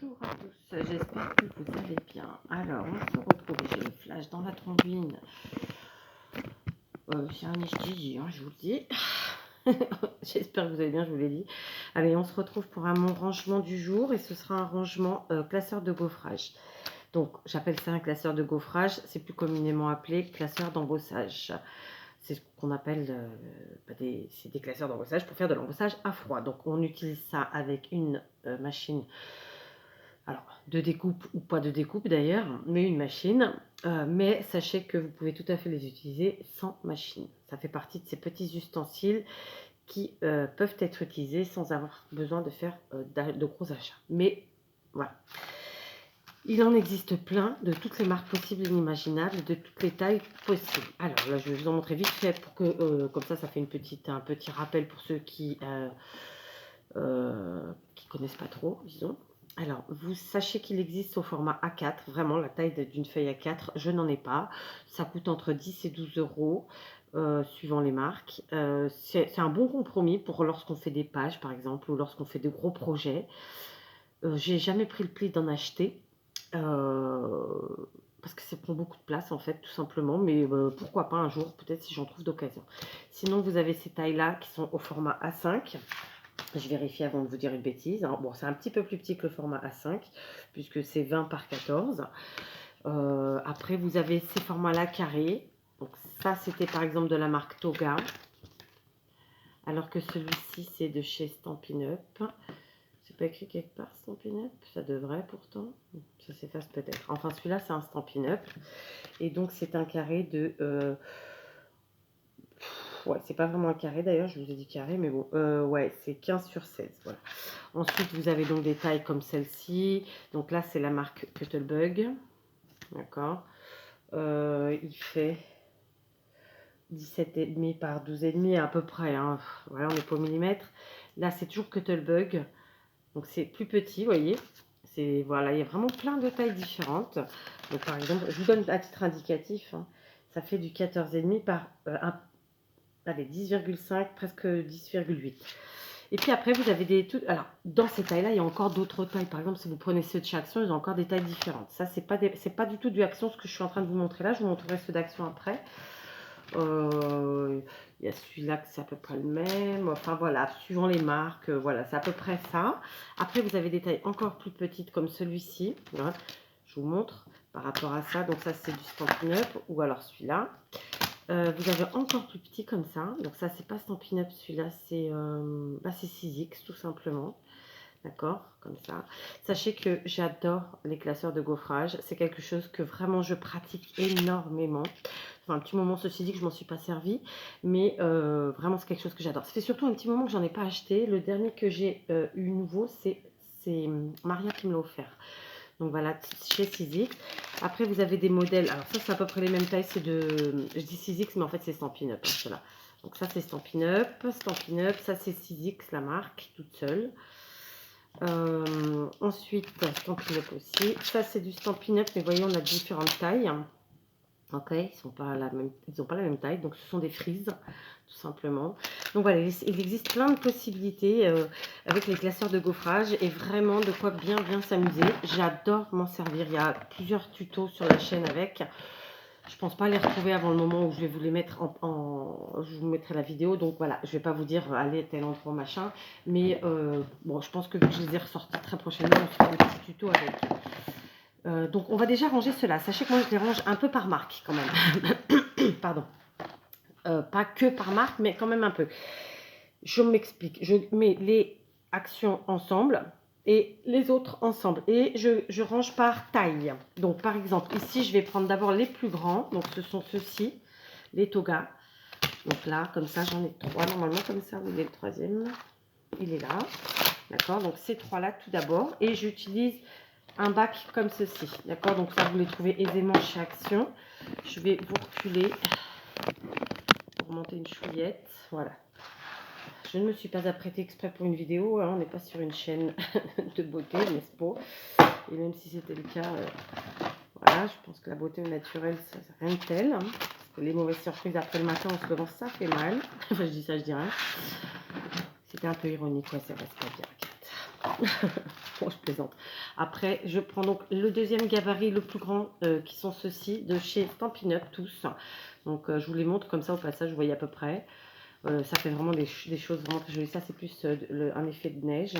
Bonjour à tous, j'espère que vous allez bien. Alors, on se retrouve, j'ai le flash dans la trombine. C'est un HDJ, je vous le dis. J'espère que vous allez bien, je vous l'ai dit. Allez, on se retrouve pour mon rangement du jour et ce sera un rangement classeur de gaufrage. Donc, j'appelle ça un classeur de gaufrage, c'est plus communément appelé classeur d'embossage. C'est ce qu'on appelle c'est des classeurs d'embossage pour faire de l'embossage à froid. Donc, on utilise ça avec une machine. Alors, de découpe ou pas de découpe d'ailleurs, mais une machine. Mais sachez que vous pouvez tout à fait les utiliser sans machine. Ça fait partie de ces petits ustensiles qui peuvent être utilisés sans avoir besoin de faire de gros achats. Mais voilà. Il en existe plein, de toutes les marques possibles et inimaginables, de toutes les tailles possibles. Alors là, je vais vous en montrer vite fait pour que, comme ça fait un petit rappel pour ceux qui connaissent pas trop, disons. Alors, vous sachez qu'il existe au format A4, vraiment la taille d'une feuille A4, je n'en ai pas. Ça coûte entre 10 et 12 euros, suivant les marques. C'est un bon compromis pour lorsqu'on fait des pages, par exemple, ou lorsqu'on fait de gros projets. J'ai jamais pris le pli d'en acheter, parce que ça prend beaucoup de place, en fait, tout simplement. Mais pourquoi pas un jour, peut-être si j'en trouve d'occasion. Sinon, vous avez ces tailles-là qui sont au format A5. Je vérifie avant de vous dire une bêtise. Alors, bon, c'est un petit peu plus petit que le format A5, puisque c'est 20 par 14. Après, vous avez ces formats-là carrés. Donc ça, c'était par exemple de la marque Toga. Alors que celui-ci, c'est de chez Stampin' Up. C'est pas écrit quelque part, Stampin' Up? Ça devrait pourtant. Ça s'efface peut-être. Enfin, celui-là, c'est un Stampin' Up. Et donc, c'est un carré de... ouais, c'est pas vraiment un carré d'ailleurs, je vous ai dit carré, mais bon, ouais, c'est 15 sur 16, voilà. Ensuite, vous avez donc des tailles comme celle-ci. Donc là, c'est la marque Cuttlebug, d'accord. Il fait 17,5 par 12,5 à peu près, hein. Voilà, on n'est pas au millimètre. Là, c'est toujours Cuttlebug, donc c'est plus petit, vous voyez. Voilà, il y a vraiment plein de tailles différentes. Donc par exemple, je vous donne à titre indicatif, hein, ça fait du 14,5 par 10,5, presque 10,8. Et puis après, vous avez des... Alors, dans ces tailles-là, il y a encore d'autres tailles. Par exemple, si vous prenez ceux de chez Action, ils ont encore des tailles différentes. Ça, c'est pas du tout du Action, ce que je suis en train de vous montrer là. Je vous montrerai ceux d'Action après. Il y a celui-là que c'est à peu près le même. Enfin, voilà, suivant les marques, voilà, c'est à peu près ça. Après, vous avez des tailles encore plus petites comme celui-ci. Hein. Je vous montre par rapport à ça. Donc ça, c'est du Stampin' Up ou alors celui-là. Vous avez encore plus petit comme ça. Donc ça, c'est pas Stampin' Up, celui-là, c'est 6X tout simplement. D'accord, comme ça. Sachez que j'adore les classeurs de gaufrage. C'est quelque chose que vraiment je pratique énormément. Enfin, un petit moment, ceci dit, que je m'en suis pas servi. Mais vraiment, c'est quelque chose que j'adore. Ça fait surtout un petit moment que j'en ai pas acheté. Le dernier que j'ai eu nouveau, c'est Maria qui me l'a offert. Donc voilà, chez 6X. Après, vous avez des modèles. Alors ça, c'est à peu près les mêmes tailles. C'est de... Je dis 6X, mais en fait, c'est Stampin' Up. Hein, cela. Donc ça, c'est Stampin' Up. Stampin' Up. Ça, c'est 6X, la marque, toute seule. Ensuite, Stampin' Up aussi. Ça, c'est du Stampin' Up, mais vous voyez, on a différentes tailles. Ok, ils n'ont pas la même taille. Donc, ce sont des frises, tout simplement. Donc voilà, il existe plein de possibilités avec les classeurs de gaufrage et vraiment de quoi bien s'amuser. J'adore m'en servir. Il y a plusieurs tutos sur la chaîne avec. Je pense pas les retrouver avant le moment où je vais vous les mettre je vous mettrai la vidéo. Donc voilà, je vais pas vous dire allez tel endroit machin. Mais bon, je pense que vu que je les ai ressortis très prochainement, on fera un petit tuto avec. Donc on va déjà ranger cela. Sachez que moi je les range un peu par marque quand même. Pardon. Pas que par marque, mais quand même un peu. Je m'explique. Je mets les actions ensemble et les autres ensemble. Et je range par taille. Donc par exemple, ici je vais prendre d'abord les plus grands. Donc ce sont ceux-ci, les Toga. Donc là, comme ça, j'en ai 3 normalement comme ça. Vous voyez le troisième, il est là. D'accord, donc ces 3-là tout d'abord. Et j'utilise un bac comme ceci. D'accord, donc ça, vous les trouvez aisément chez Action. Je vais vous reculer pour monter une chouillette. Voilà. Je ne me suis pas apprêtée exprès pour une vidéo. Hein, on n'est pas sur une chaîne de beauté, n'est-ce pas? Et même si c'était le cas, voilà, je pense que la beauté au naturel, ça rien de tel. Hein, parce que les mauvaises surprises après le matin, on se levant, ça fait mal. Enfin, je dis ça, je dis rien. C'était un peu ironique, ouais, c'est vrai, c'est pas bien. Bon, je plaisante. Après, je prends donc le deuxième gabarit, le plus grand, qui sont ceux-ci, de chez Stampin' Up, tous. Donc, je vous les montre comme ça au passage, vous voyez à peu près. Ça fait vraiment des choses vraiment très jolies. Ça, c'est plus un effet de neige.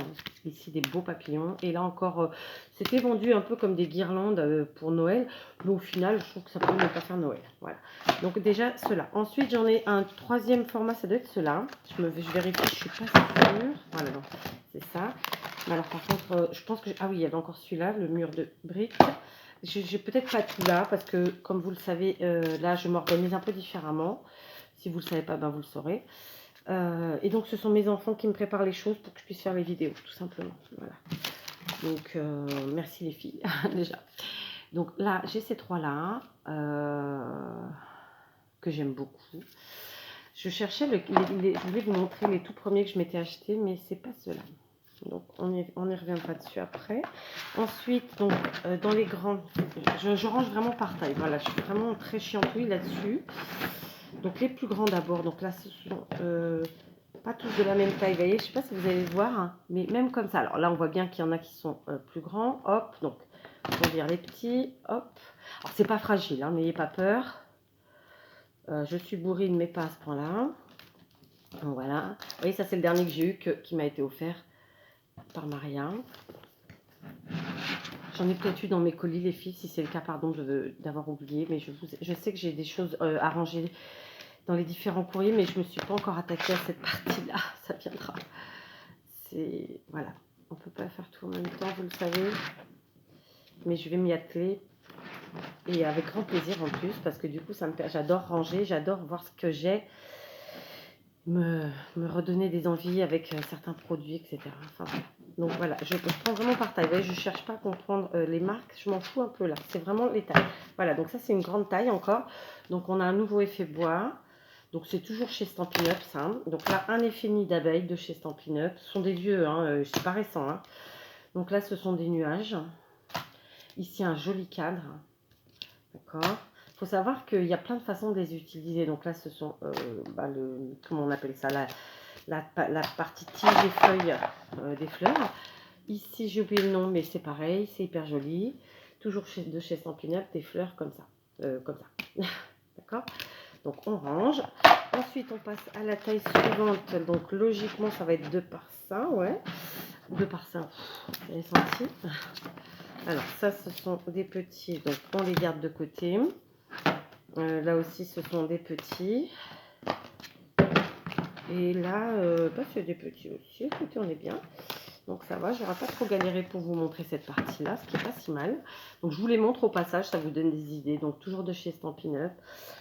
Ici, des beaux papillons. Et là encore, c'était vendu un peu comme des guirlandes pour Noël. Mais au final, je trouve que ça peut ne pas faire Noël. Voilà. Donc déjà, ceux-là. Ensuite, j'en ai un troisième format. Ça doit être ceux-là. Je vérifie, je suis pas sûre. Voilà, donc c'est ça. Mais alors, par contre, je pense que... Ah oui, il y avait encore celui-là, le mur de briques. J'ai peut-être pas tout là, parce que, comme vous le savez, là, je m'organise un peu différemment. Si vous ne le savez pas, ben vous le saurez. Et donc, ce sont mes enfants qui me préparent les choses pour que je puisse faire les vidéos, tout simplement. Voilà. Donc, merci les filles, déjà. Donc là, j'ai ces trois-là, que j'aime beaucoup. Je cherchais, je voulais vous montrer les tout premiers que je m'étais achetés, mais c'est pas ceux-là. Donc, on y reviendra dessus après. Ensuite, donc, dans les grands, je range vraiment par taille. Voilà, je suis vraiment très chiantouille là-dessus. Donc les plus grands d'abord, donc là ce sont pas tous de la même taille, vous voyez, je sais pas si vous allez le voir, hein, mais même comme ça, alors là on voit bien qu'il y en a qui sont plus grands, hop, donc on va dire les petits, hop, alors c'est pas fragile, hein, n'ayez pas peur, je suis bourrine mais pas à ce point là, donc voilà, vous voyez ça c'est le dernier que j'ai eu qui m'a été offert par Maria. J'en ai peut-être eu dans mes colis les filles, si c'est le cas, pardon d'avoir oublié, mais je sais que j'ai des choses à ranger dans les différents courriers, mais je ne me suis pas encore attaquée à cette partie-là, ça viendra. C'est... Voilà, on ne peut pas faire tout en même temps, vous le savez, mais je vais m'y atteler, et avec grand plaisir en plus, parce que du coup, j'adore ranger, j'adore voir ce que j'ai, me redonner des envies avec certains produits, etc. Enfin, voilà. Donc voilà, je prends vraiment par taille. Vous voyez, je ne cherche pas à comprendre les marques, je m'en fous un peu là. C'est vraiment les tailles. Voilà, donc ça c'est une grande taille encore. Donc on a un nouveau effet bois. Donc c'est toujours chez Stampin' Up ça. Hein. Donc là, un effet nid d'abeille de chez Stampin' Up. Ce sont des vieux, hein, c'est pas récent. Hein. Donc là, ce sont des nuages. Ici, un joli cadre. D'accord. Il faut savoir qu'il y a plein de façons de les utiliser. Donc là, ce sont, comment on appelle ça, la partie tige et feuilles des fleurs. Ici, j'ai oublié le nom, mais c'est pareil, c'est hyper joli. Toujours de chez Stampin' Up, des fleurs comme ça. D'accord. Donc, on range. Ensuite, on passe à la taille suivante. Donc, logiquement, ça va être 2 par ça, ouais. 2 par ça, vous avez senti. Alors, ça, ce sont des petits. Donc, on les garde de côté. Là aussi, ce sont des petits. Et là, c'est des petits aussi. Écoutez, on est bien. Donc ça va, je n'aurai pas trop galéré pour vous montrer cette partie-là, ce qui n'est pas si mal. Donc je vous les montre au passage, ça vous donne des idées. Donc toujours de chez Stampin' Up.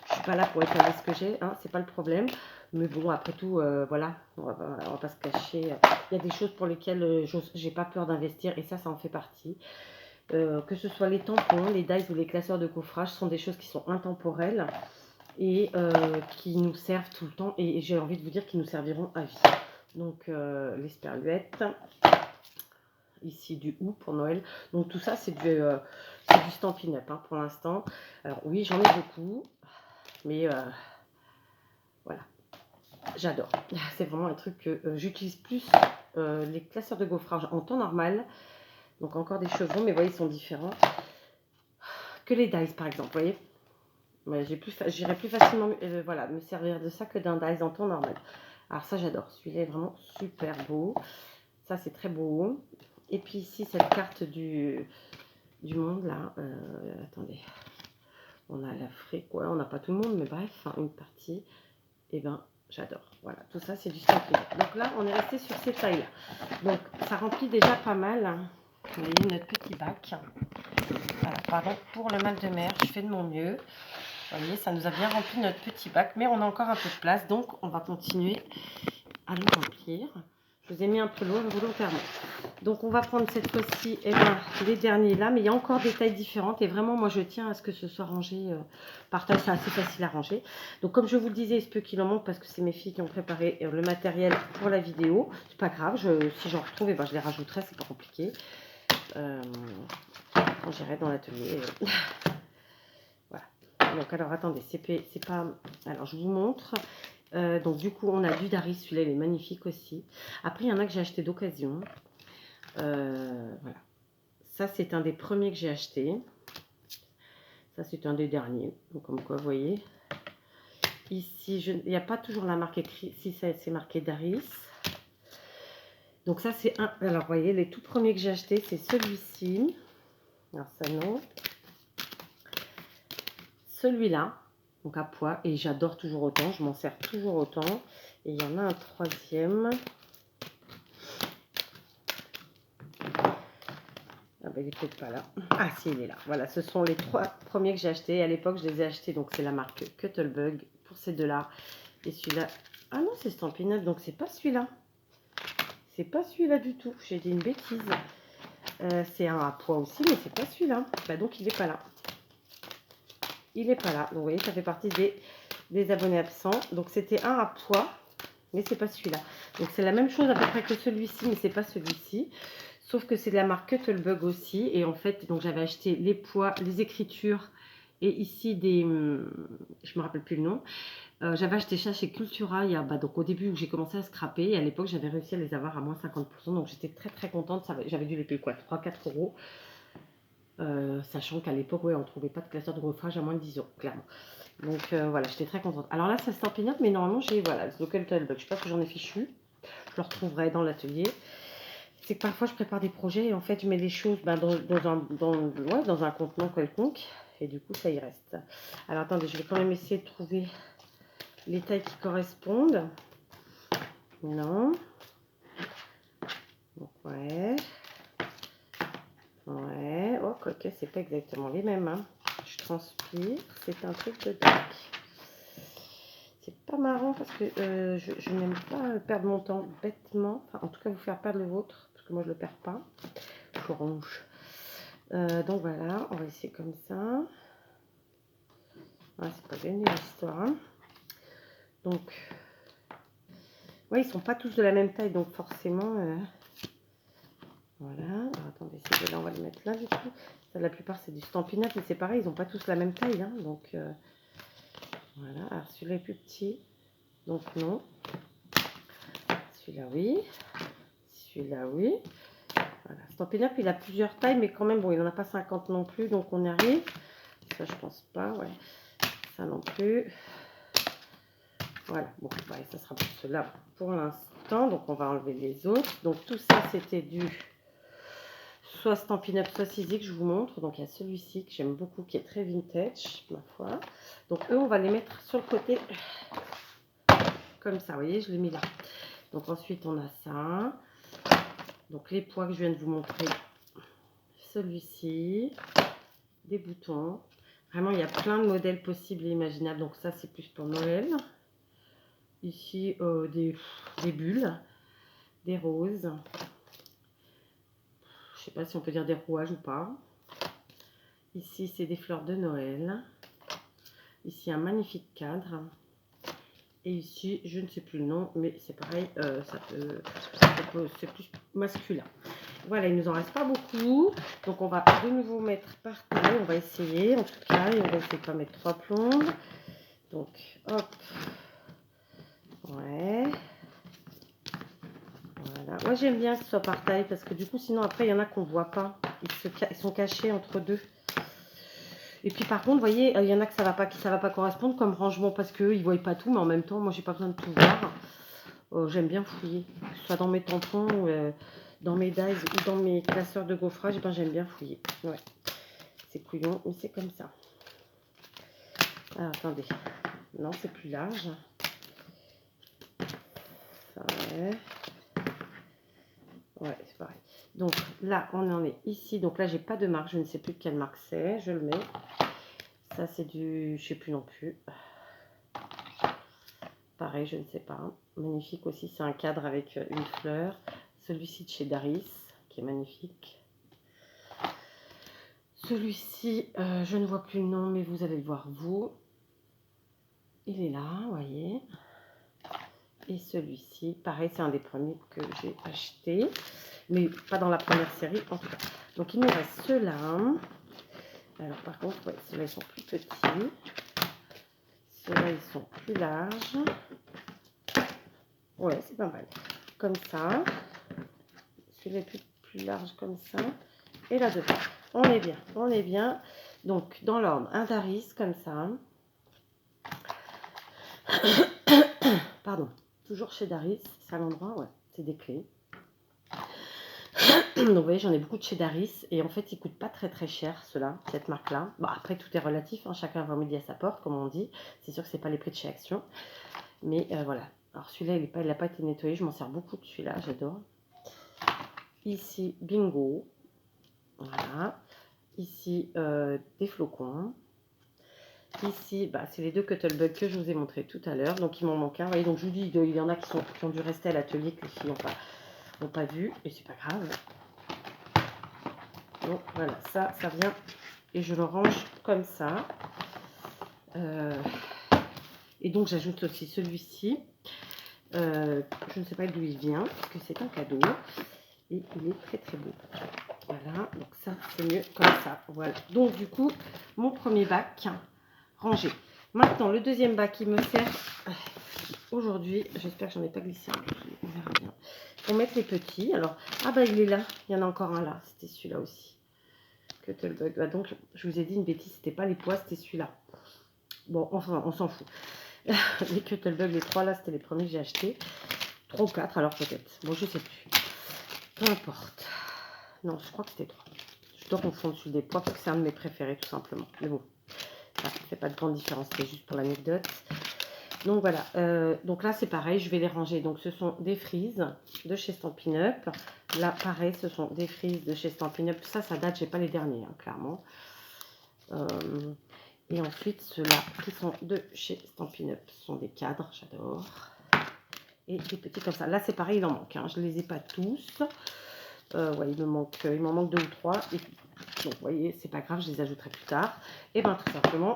Je ne suis pas là pour étaler ce que j'ai, hein, c'est pas le problème. Mais bon, après tout, voilà, on va pas se cacher. Il y a des choses pour lesquelles j'ai pas peur d'investir et ça en fait partie. Que ce soit les tampons, les dies ou les classeurs de coffrage, sont des choses qui sont intemporelles et qui nous servent tout le temps. Et j'ai envie de vous dire qu'ils nous serviront à vie. Donc les sperluettes, ici du hou pour Noël. Donc tout ça c'est du Stampin' Up hein, pour l'instant. Alors oui j'en ai beaucoup, mais voilà, j'adore. C'est vraiment un truc que j'utilise plus les classeurs de gaufrage en temps normal. Donc encore des chevrons, mais vous voyez ils sont différents que les dies par exemple, vous voyez. Ouais, j'irais plus facilement voilà, me servir de ça que d'un dies en temps normal. Alors ça j'adore, celui-là est vraiment super beau. Ça c'est très beau. Et puis ici cette carte du monde là. Attendez. On a l'Afrique, ouais, on n'a pas tout le monde, mais bref, hein, une partie. Et ben j'adore. Voilà, tout ça c'est du Stampin' Up. Donc là on est resté sur ces tailles là. Donc ça remplit déjà pas mal. Hein. Vous voyez notre petit bac. Voilà, pardon pour le mal de mer, je fais de mon mieux. Vous voyez, ça nous a bien rempli notre petit bac, mais on a encore un peu de place, donc on va continuer à le remplir. Je vous ai mis un peu lourd volontairement. Donc on va prendre cette fois-ci les derniers là, mais il y a encore des tailles différentes et vraiment moi je tiens à ce que ce soit rangé par taille, c'est assez facile à ranger. Donc comme je vous le disais, il se peut qu'il en manque parce que c'est mes filles qui ont préparé le matériel pour la vidéo. C'est pas grave, si j'en retrouve, je les rajouterai, c'est pas compliqué. Quand j'irai dans l'atelier. Voilà. Donc alors attendez, c'est pas... Alors je vous montre. Donc du coup on a du Dari, celui-là il est magnifique aussi. Après il y en a que j'ai acheté d'occasion. Voilà. Ça, c'est un des premiers que j'ai acheté. Ça, c'est un des derniers. Donc, comme quoi, vous voyez. Ici, il n'y a pas toujours la marque écrite. Si, c'est marqué Daris. Donc, ça, c'est un. Alors, vous voyez, les tout premiers que j'ai acheté, c'est celui-ci. Alors, ça, non. Celui-là. Donc, à poids. Et j'adore toujours autant. Je m'en sers toujours autant. Et il y en a un troisième. Ah ben, il est peut-être pas là. Ah si, il est là. Voilà, ce sont les 3 premiers que j'ai achetés. À l'époque, je les ai achetés. Donc, c'est la marque Cuttlebug pour ces deux-là. Et celui-là... Ah non, c'est Stampin' Up. Donc, c'est pas celui-là. C'est pas celui-là du tout. J'ai dit une bêtise. C'est un à poids aussi, mais c'est pas celui-là. Bah, donc, il est pas là. Il est pas là. Donc, vous voyez, ça fait partie des abonnés absents. Donc, c'était un à poids, mais c'est pas celui-là. Donc, c'est la même chose à peu près que celui-ci, mais c'est pas celui-ci. Sauf que c'est de la marque Cuttlebug aussi. Et en fait, donc j'avais acheté les poids, les écritures et ici des... je me rappelle plus le nom. J'avais acheté ça chez Cultura il y a, donc au début où j'ai commencé à scraper. Et à l'époque, j'avais réussi à les avoir à moins 50%. Donc j'étais très très contente. J'avais dû les payer quoi, 3-4 euros. Sachant qu'à l'époque, ouais, on ne trouvait pas de classeur de gaufrage à moins de 10 euros, clairement. Donc voilà, j'étais très contente. Alors là, ça se Stampin' Up, mais normalement, j'ai voilà, le Cuttlebug. Je sais pas si j'en ai fichu. Je le retrouverai dans l'atelier. C'est que parfois je prépare des projets et en fait je mets les choses dans un contenant quelconque et du coup ça y reste. Alors attendez, je vais quand même essayer de trouver les tailles qui correspondent. Non. Donc ouais. Ouais. Oh, ok, c'est pas exactement les mêmes. Hein. Je transpire. C'est un truc de dingue. C'est pas marrant parce que je n'aime pas perdre mon temps bêtement. Enfin, en tout cas, vous faire perdre le vôtre parce que moi je le perds pas. Je ronge. Donc voilà, on va essayer comme ça. Ouais, c'est pas gagné l'histoire. Hein. Donc, ouais, ils sont pas tous de la même taille, donc forcément, voilà. Alors, attendez, ces deux-là, on va les mettre là du coup. Ça, la plupart, c'est du Stampin' Up, mais c'est pareil, ils n'ont pas tous la même taille, hein, donc voilà. Alors celui-là est plus petit, donc non. Celui-là, oui. Celui-là, oui. Voilà. Stampin' Up, il a plusieurs tailles, mais quand même, bon, il n'en a pas 50 non plus, donc on y arrive. Ça, je pense pas, ouais. Ça non plus. Voilà, bon, bah, ça sera pour cela pour l'instant. Donc, on va enlever les autres. Donc, tout ça, c'était du soit Stampin' Up, soit Sizzix que je vous montre. Donc, il y a celui-ci que j'aime beaucoup, qui est très vintage, ma foi. Donc, eux, on va les mettre sur le côté, comme ça. Vous voyez, je l'ai mis là. Donc, ensuite, on a ça. Donc, les poids que je viens de vous montrer. Celui-ci. Des boutons. Vraiment, il y a plein de modèles possibles et imaginables. Donc, ça, c'est plus pour Noël. Ici, des bulles, des roses. Je sais pas si on peut dire des rouages ou pas. Ici, c'est des fleurs de Noël. Ici, un magnifique cadre. Et ici, je ne sais plus le nom, mais c'est pareil, c'est plus masculin. Voilà, il nous en reste pas beaucoup. Donc, on va de nouveau mettre par taille. On va essayer, en tout cas, et on va essayer de pas mettre 3 plombes. Donc, hop. Ouais. Voilà. Moi, j'aime bien que ce soit par taille parce que du coup, sinon, après, il y en a qu'on ne voit pas. Ils sont cachés entre deux. Et puis, par contre, vous voyez, il y en a que ça va pas correspondre comme rangement parce qu'eux, ils ne voient pas tout. Mais en même temps, moi, j'ai pas besoin de tout voir. J'aime bien fouiller. Que ce soit dans mes tampons, dans mes dies ou dans mes classeurs de gaufrage, ben, j'aime bien fouiller. Ouais. C'est couillon, mais c'est comme ça. Alors, attendez. Non, c'est plus large. Ouais. Ouais, c'est pareil. Donc là, on en est ici. Donc là, j'ai pas de marque. Je ne sais plus de quelle marque c'est. Je le mets. Ça, c'est du... Je sais plus non plus. Pareil, je ne sais pas. Magnifique aussi. C'est un cadre avec une fleur. Celui-ci de chez Daris, qui est magnifique. Celui-ci, je ne vois plus le nom, mais vous allez le voir, vous. Il est là, vous voyez. Et celui-ci, pareil, c'est un des premiers que j'ai acheté. Mais pas dans la première série, en tout cas. Donc, il me reste ceux-là. Alors, par contre, ouais, ceux-là, ils sont plus petits. Ceux-là, ils sont plus larges. Ouais, c'est pas mal. Comme ça. Celui-là est plus plus large comme ça. Et là dedans. On est bien, on est bien. Donc dans l'ordre, un Daris comme ça. Pardon, toujours chez Daris, c'est à l'endroit, ouais, c'est des clés. Donc vous voyez, j'en ai beaucoup de chez Daris et en fait, ils coûtent pas très cher, ceux-là, cette marque-là. Bon, après, tout est relatif, hein, chacun va midi à sa porte, comme on dit. C'est sûr que c'est pas les prix de chez Action, mais voilà. Alors celui-là, il n'a pas été nettoyé, je m'en sers beaucoup de celui-là, j'adore. Ici, bingo, voilà. Ici, des flocons. Ici, bah, c'est les deux Cuttlebug que je vous ai montré tout à l'heure. Donc, il m'en manque un. Vous voyez, donc, je vous dis, il y en a qui ont dû rester à l'atelier, que les filles n'ont pas vu. Et c'est pas grave. Donc, voilà, ça vient. Et je le range comme ça. Et donc, j'ajoute aussi celui-ci. Je ne sais pas d'où il vient, parce que c'est un cadeau. Et il est très beau. Voilà, donc ça, c'est mieux comme ça. Voilà. Donc, du coup, mon premier bac rangé. Maintenant, le deuxième bac, il me sert aujourd'hui. J'espère que j'en ai pas glissé un. On verra bien. Pour mettre les petits. Alors, ah bah il est là. Il y en a encore un là. C'était celui-là aussi. Cuttlebug. Ah, donc, je vous ai dit une bêtise. C'était pas les pois, c'était celui-là. Bon, enfin, on s'en fout. Les Cuttlebug, les trois là, c'était les premiers que j'ai achetés. 3 ou 4 alors peut-être. Bon, je sais plus. Peu importe. Non, je crois que c'était 3. Je dois confondre celui des pois parce que c'est un de mes préférés tout simplement. Mais bon. Ça ne fait pas de grande différence, c'est juste pour l'anecdote. Donc voilà, donc là c'est pareil, je vais les ranger. Donc ce sont des frises de chez Stampin' Up. Là pareil, ce sont des frises de chez Stampin' Up. Ça date, j'ai pas les derniers, hein, clairement. Et ensuite ceux-là qui sont de chez Stampin' Up, ce sont des cadres, j'adore. Et des petits comme ça. Là c'est pareil, il en manque, hein. Je ne les ai pas tous. Ouais, il m'en manque 2 ou 3. Et donc, vous voyez, c'est pas grave, je les ajouterai plus tard. Et bien, tout simplement,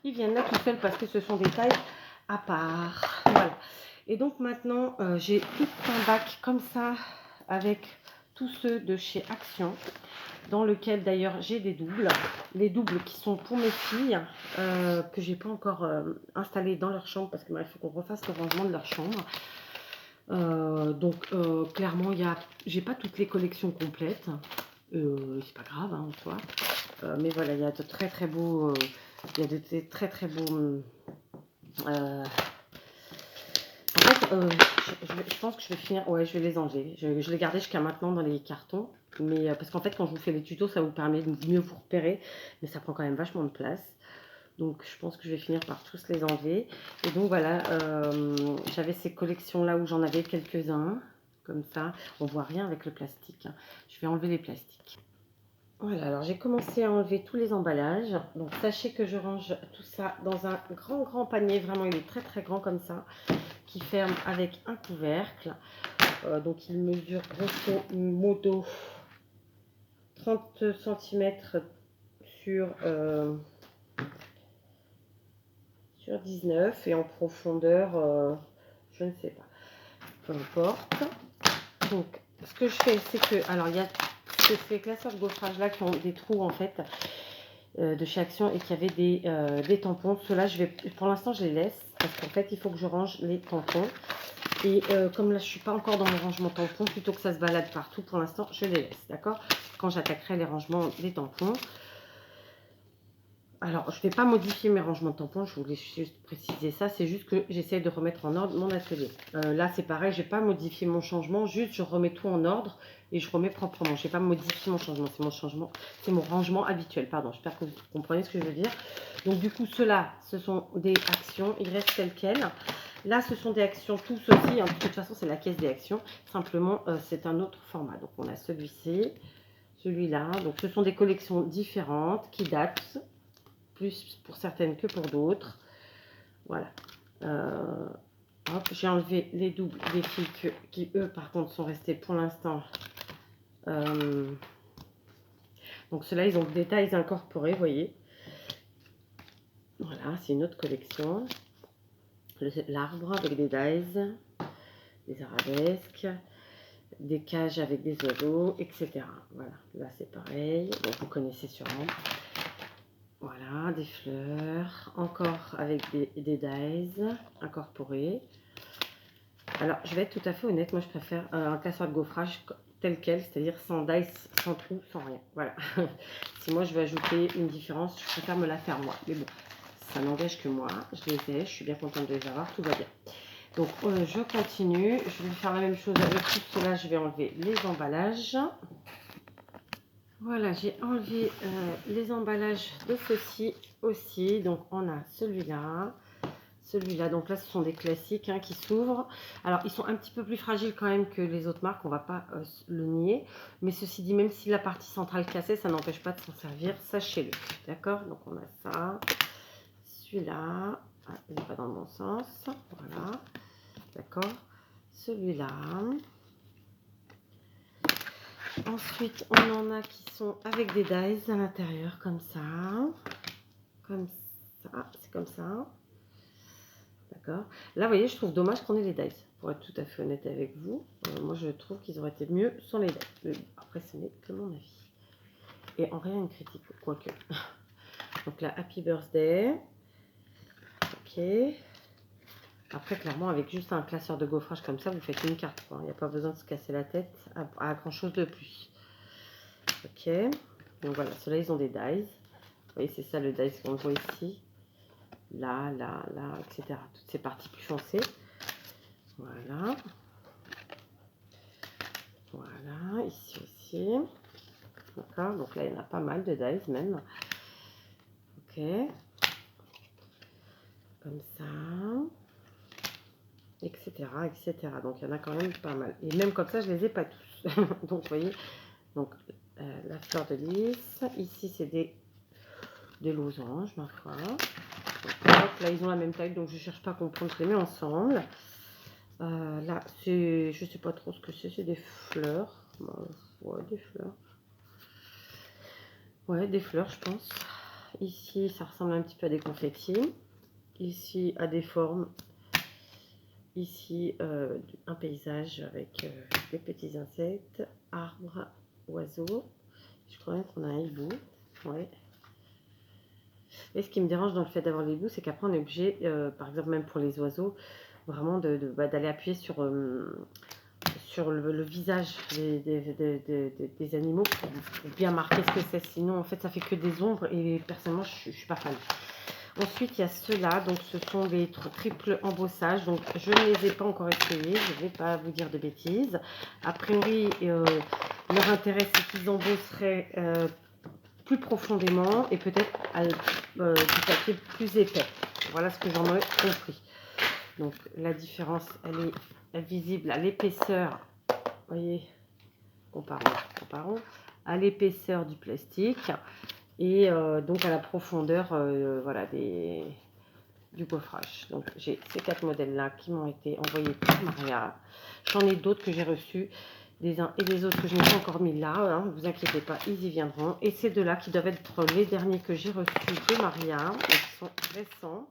ils viennent là tout seuls parce que ce sont des tailles à part. Voilà. Et donc, maintenant, j'ai tout un bac comme ça avec tous ceux de chez Action, dans lequel d'ailleurs j'ai des doubles. Les doubles qui sont pour mes filles, que j'ai pas encore installées dans leur chambre parce qu'il faut qu'on refasse le rangement de leur chambre. Donc clairement, j'ai pas toutes les collections complètes. C'est pas grave hein, en soi. Mais voilà, il y a de très beaux. Il y a de très beaux. En fait, je pense que je vais finir. Ouais, je vais les enlever. Je les gardais jusqu'à maintenant dans les cartons. Mais parce qu'en fait, quand je vous fais les tutos, ça vous permet de mieux vous repérer. Mais ça prend quand même vachement de place. Donc, je pense que je vais finir par tous les enlever. Et donc, voilà, j'avais ces collections-là où j'en avais quelques-uns. Comme ça, on voit rien avec le plastique. Hein. Je vais enlever les plastiques. Voilà, alors j'ai commencé à enlever tous les emballages. Donc, sachez que je range tout ça dans un grand panier. Vraiment, il est très grand comme ça. Qui ferme avec un couvercle. Donc, il mesure grosso modo 30 cm sur 19 et en profondeur, je ne sais pas, peu importe. Donc ce que je fais, c'est que, alors il y a ces classeurs de gaufrage là qui ont des trous en fait de chez Action et qui avaient des tampons. Ceux-là, pour l'instant je les laisse parce qu'en fait il faut que je range les tampons. Et comme là je suis pas encore dans mon rangement tampons, plutôt que ça se balade partout, pour l'instant je les laisse, d'accord? Quand j'attaquerai les rangements des tampons. Alors, je ne vais pas modifier mes rangements de tampons, je voulais juste préciser ça. C'est juste que j'essaie de remettre en ordre mon atelier. Là, c'est pareil, je n'ai pas modifié mon changement, juste je remets tout en ordre et je remets proprement. Je n'ai pas modifié mon changement, c'est mon rangement habituel. Pardon, j'espère que vous comprenez ce que je veux dire. Donc, du coup, ceux-là, ce sont des actions, ils restent tels quels. Là, ce sont des actions tous aussi. Hein. De toute façon, c'est la caisse des actions. Simplement, c'est un autre format. Donc, on a celui-ci, celui-là. Donc, ce sont des collections différentes qui datent. Plus pour certaines que pour d'autres. Voilà. Hop, j'ai enlevé les doubles des filles qui, eux, par contre, sont restés pour l'instant. Donc, ceux-là, ils ont des tailles incorporées, vous voyez. Voilà, c'est une autre collection. L'arbre avec des dies, des arabesques, des cages avec des oiseaux, etc. Voilà, là, c'est pareil. Donc, vous connaissez sûrement. Voilà, des fleurs, encore avec des dies incorporés. Alors, je vais être tout à fait honnête, moi je préfère un classeur de gaufrage tel quel, c'est-à-dire sans dice, sans trou, sans rien. Voilà. Si moi je veux ajouter une différence, je préfère me la faire moi. Mais bon, ça n'engage que moi. Je les ai, je suis bien contente de les avoir, tout va bien. Donc je continue. Je vais faire la même chose avec tout cela. Je vais enlever les emballages. Voilà, j'ai enlevé les emballages de ceci aussi. Donc on a celui-là. Celui-là, donc là, ce sont des classiques hein, qui s'ouvrent. Alors, ils sont un petit peu plus fragiles quand même que les autres marques, on ne va pas le nier. Mais ceci dit, même si la partie centrale cassée, ça n'empêche pas de s'en servir, sachez-le. D'accord? Donc, on a ça. Celui-là, ah, il n'est pas dans le bon sens. Voilà. D'accord? Celui-là. Ensuite, on en a qui sont avec des dies à l'intérieur, comme ça. Comme ça, c'est comme ça. D'accord. Là, vous voyez, je trouve dommage qu'on ait les dice. Pour être tout à fait honnête avec vous, moi je trouve qu'ils auraient été mieux sans les dice. Mais après, ce n'est que mon avis. Et en rien une critique, quoique. Donc là, Happy Birthday. Ok. Après, clairement, avec juste un classeur de gaufrage comme ça, vous faites une carte. Il n'y a pas besoin de se casser la tête à grand chose de plus. Ok. Donc voilà, ceux-là, ils ont des dice. Vous voyez, c'est ça le dice qu'on voit ici. Là, là, là, etc. Toutes ces parties plus foncées. Voilà. Voilà, ici aussi. D'accord, donc là, il y en a pas mal de dice même. Ok. Comme ça. Etc, etc. Donc, il y en a quand même pas mal. Et même comme ça, je les ai pas tous. Donc, vous voyez, donc, la fleur de lys. Ici, c'est des losanges, ma foi. Donc, là, ils ont la même taille, donc je cherche pas à comprendre, je les mets ensemble. Là, c'est, je sais pas trop ce que c'est des fleurs. Bon, ouais, des fleurs. Ouais, des fleurs, je pense. Ici, ça ressemble un petit peu à des confettis. Ici, à des formes. Ici, un paysage avec des petits insectes, arbres, oiseaux. Je crois même qu'on a un hibou. Ouais. Et ce qui me dérange dans le fait d'avoir l'hibou, c'est qu'après, on est obligé, par exemple, même pour les oiseaux, vraiment d'aller appuyer sur le visage des animaux pour bien marquer ce que c'est. Sinon, en fait, ça fait que des ombres et personnellement, je ne suis pas fan. Ensuite, il y a ceux-là. Donc, ce sont des triples embossages. Donc, je ne les ai pas encore essayés. Je ne vais pas vous dire de bêtises. A priori, leur intérêt, c'est qu'ils embosseraient plus profondément et peut-être du papier plus épais. Voilà ce que j'en ai compris. Donc, la différence, elle est visible à l'épaisseur. Vous voyez, comparons à l'épaisseur du plastique et donc à la profondeur voilà, du gaufrage. Donc j'ai ces 4 modèles là qui m'ont été envoyés par Maria. J'en ai d'autres que j'ai reçus, des uns et des autres que je n'ai pas encore mis là, hein, ne vous inquiétez pas, ils y viendront. Et ces deux là qui doivent être les derniers que j'ai reçus de Maria, qui sont récents.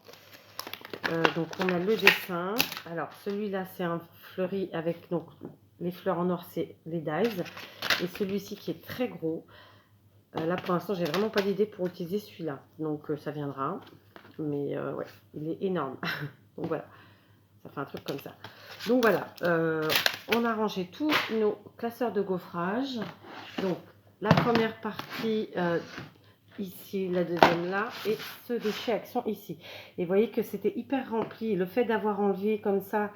Donc on a le dessin. Alors celui-là c'est un fleuri avec donc les fleurs en or, c'est les dies. Et celui-ci qui est très gros. Là pour l'instant j'ai vraiment pas d'idée pour utiliser celui-là. Donc ça viendra. Mais ouais, il est énorme. Donc voilà, ça fait un truc comme ça. Donc voilà, on a rangé tous nos classeurs de gaufrage. Donc la première partie ici, la deuxième là, et ceux de chez Action ici. Et vous voyez que c'était hyper rempli. Le fait d'avoir enlevé comme ça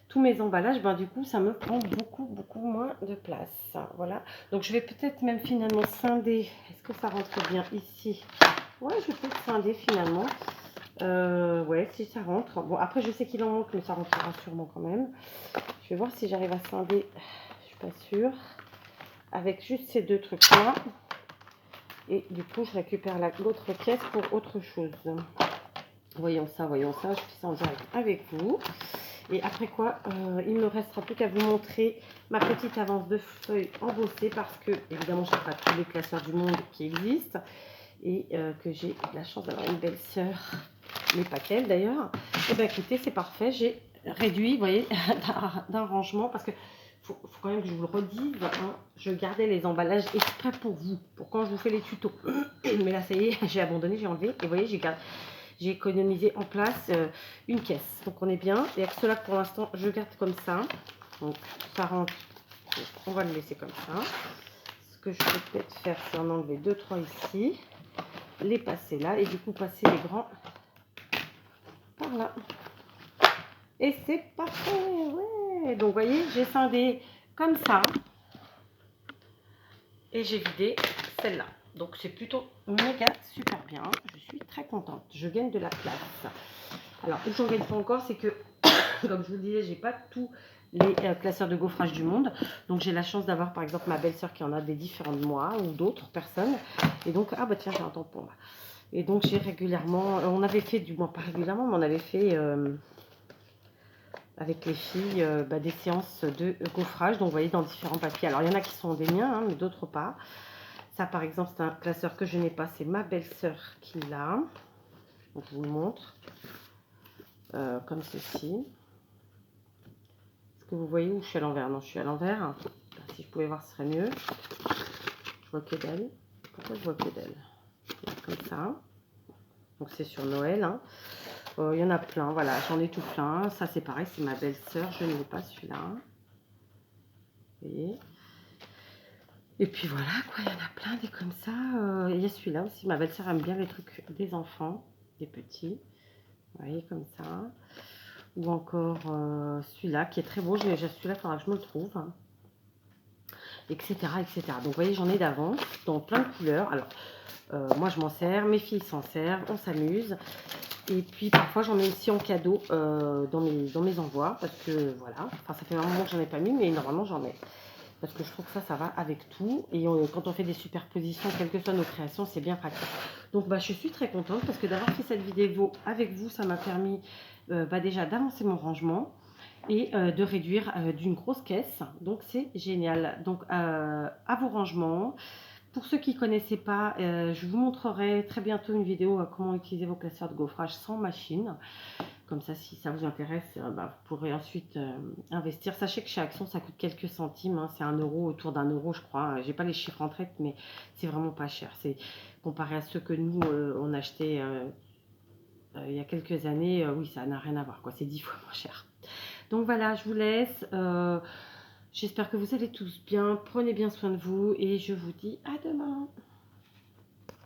tous mes emballages, ben du coup ça me prend beaucoup moins de place. Voilà, donc je vais peut-être même finalement scinder. Est-ce que ça rentre bien ici? Ouais, je vais peut-être scinder finalement. Ouais, si ça rentre. Bon, après je sais qu'il en manque, mais ça rentrera sûrement quand même. Je vais voir si j'arrive à scinder. Je suis pas sûre. Avec juste ces deux trucs là. Et du coup, je récupère l'autre pièce pour autre chose. Voyons ça, je fais ça en direct avec vous. Et après quoi, il ne me restera plus qu'à vous montrer ma petite avance de feuilles embossées parce que, évidemment, je n'ai pas tous les classeurs du monde qui existent et que j'ai la chance d'avoir une belle sœur, mais pas qu'elle d'ailleurs. Et bien écoutez, c'est parfait, j'ai réduit, vous voyez, d'un rangement parce que faut quand même que je vous le redise, hein, je gardais les emballages exprès pour vous, pour quand je vous fais les tutos. Mais là, ça y est, j'ai abandonné, j'ai enlevé. Et vous voyez, j'ai économisé en place une caisse. Donc, on est bien. Et avec cela, pour l'instant, je garde comme ça. Donc, ça rentre Donc, on va le laisser comme ça. Ce que je peux peut-être faire, c'est en enlever 2-3 ici, les passer là et du coup passer les grands par là. Et c'est parfait, ouais. Donc, vous voyez, j'ai scindé comme ça et j'ai vidé celle-là. Donc, c'est plutôt méga super bien. Je suis très contente. Je gagne de la place. Alors, où j'en gagne pas encore, c'est que, comme je vous le disais, j'ai pas tous les classeurs de gaufrage du monde. Donc, j'ai la chance d'avoir, par exemple, ma belle-sœur qui en a des différents de moi ou d'autres personnes. Et donc, ah bah tiens, j'ai un tampon là. Et donc, j'ai régulièrement, on avait fait, du moins pas régulièrement, mais on avait fait avec les filles des séances de gaufrage. Donc, vous voyez, dans différents papiers. Alors, il y en a qui sont des miens, hein, mais d'autres pas. Ça, par exemple, c'est un classeur que je n'ai pas. C'est ma belle-sœur qui l'a. Donc, je vous le montre. Comme ceci. Est-ce que vous voyez où je suis à l'envers? Non, je suis à l'envers. Si je pouvais voir, ce serait mieux. Je vois que dalle. Pourquoi je vois que dalle? Comme ça. Donc, c'est sur Noël. Hein. Il y en a plein. Voilà, j'en ai tout plein. Ça, c'est pareil. C'est ma belle-sœur. Je ne l'ai pas, celui-là. Vous voyez? Et puis voilà, quoi, il y en a plein des comme ça. Il y a celui-là aussi. Ma belle-sœur aime bien les trucs des enfants, des petits. Vous voyez, comme ça. Ou encore celui-là qui est très beau. Celui-là, il faudra que je me le trouve. Etc. etc. Donc, vous voyez, j'en ai d'avance dans plein de couleurs. Alors, moi, je m'en sers. Mes filles s'en servent. On s'amuse. Et puis, parfois, j'en mets aussi en cadeau dans mes envois. Parce que, voilà. Enfin, ça fait un moment que j'en ai pas mis, mais normalement, j'en ai. Parce que je trouve que ça va avec tout. Et quand on fait des superpositions, quelles que soient nos créations, c'est bien pratique. Donc, je suis très contente parce que d'avoir fait cette vidéo avec vous, ça m'a permis déjà d'avancer mon rangement et de réduire d'une grosse caisse. Donc, c'est génial. Donc, à vos rangements. Pour ceux qui ne connaissaient pas, je vous montrerai très bientôt une vidéo comment utiliser vos classeurs de gaufrage sans machine. Comme ça, si ça vous intéresse, vous pourrez ensuite investir. Sachez que chez Action, ça coûte quelques centimes. Hein, c'est 1 euro, autour d'1 euro, je crois. J'ai pas les chiffres en tête, mais c'est vraiment pas cher. C'est comparé à ceux que nous, on achetait il y a quelques années. Oui, ça n'a rien à voir. C'est 10 fois moins cher. Donc voilà, je vous laisse. J'espère que vous allez tous bien. Prenez bien soin de vous et je vous dis à demain.